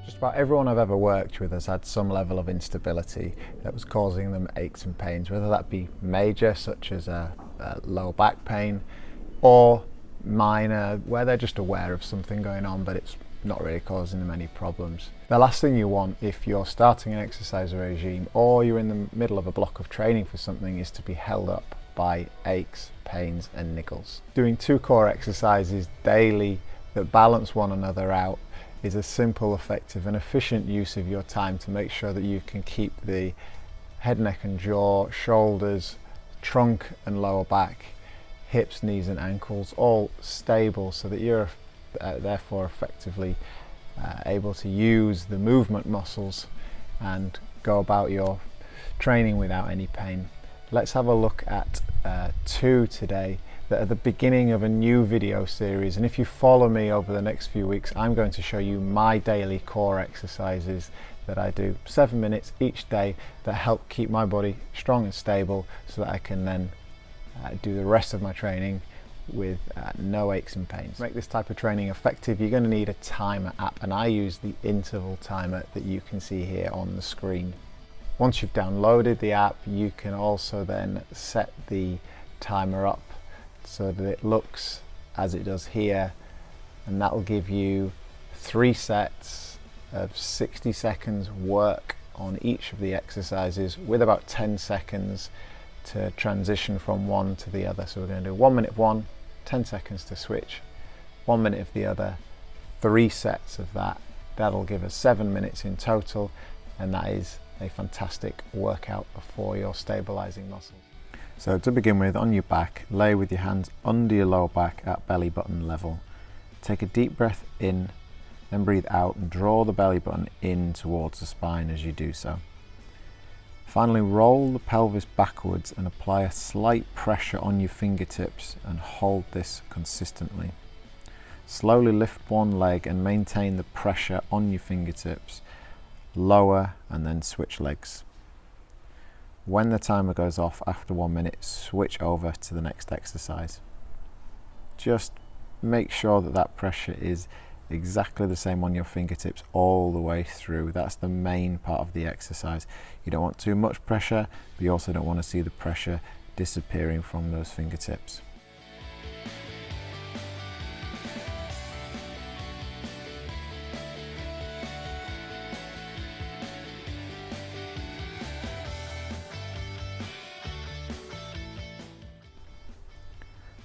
Just about everyone I've ever worked with has had some level of instability that was causing them aches and pains, whether that be major, such as a lower back pain, or minor, where they're just aware of something going on but it's not really causing them any problems. The last thing you want if you're starting an exercise regime or you're in the middle of a block of training for something is to be held up by aches, pains and niggles. Doing 2 core exercises daily that balance one another out is a simple, effective and efficient use of your time to make sure that you can keep the head, neck and jaw, shoulders, trunk and lower back, hips, knees and ankles all stable, so that you're therefore effectively able to use the movement muscles and go about your training without any pain. Let's have a look at 2 today that are the beginning of a new video series, and if you follow me over the next few weeks, I'm going to show you my daily core exercises that I do 7 minutes each day that help keep my body strong and stable, so that I can then do the rest of my training with no aches and pains. To make this type of training effective, you're going to need a timer app, and I use the interval timer that you can see here on the screen. Once you've downloaded the app, you can also then set the timer up so that it looks as it does here, and that will give you 3 sets of 60 seconds work on each of the exercises, with about 10 seconds to transition from one to the other. So we're going to do 1 minute of one, 10 seconds to switch, 1 minute of the other, 3 sets of that. That'll give us 7 minutes in total, and that is a fantastic workout for your stabilizing muscles. So to begin with, on your back, lay with your hands under your lower back at belly button level. Take a deep breath in, then breathe out and draw the belly button in towards the spine as you do so. Finally, roll the pelvis backwards and apply a slight pressure on your fingertips and hold this consistently. Slowly lift one leg and maintain the pressure on your fingertips. Lower and then switch legs. When the timer goes off after 1 minute, switch over to the next exercise. Just make sure that that pressure is exactly the same on your fingertips all the way through. That's the main part of the exercise. You don't want too much pressure, but you also don't want to see the pressure disappearing from those fingertips.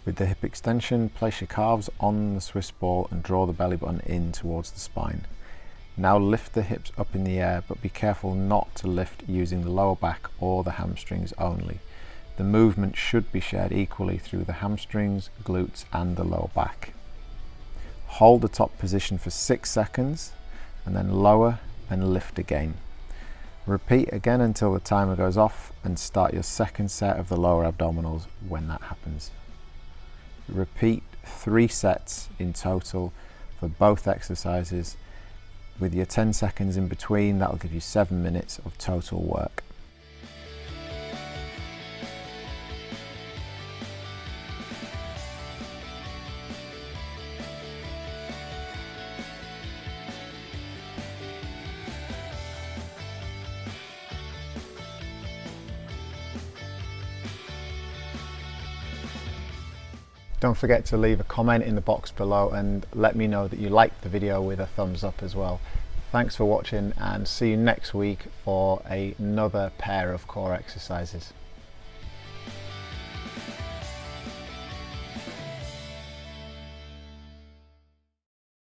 With the hip extension, place your calves on the Swiss ball and draw the belly button in towards the spine. Now lift the hips up in the air, but be careful not to lift using the lower back or the hamstrings only. The movement should be shared equally through the hamstrings, glutes and the lower back. Hold the top position for 6 seconds and then lower and lift again. Repeat again until the timer goes off, and start your second set of the lower abdominals when that happens. Repeat 3 sets in total for both exercises. With your 10 seconds in between, that'll give you 7 minutes of total work. Don't forget to leave a comment in the box below and let me know that you liked the video with a thumbs up as well. Thanks for watching, and see you next week for another pair of core exercises.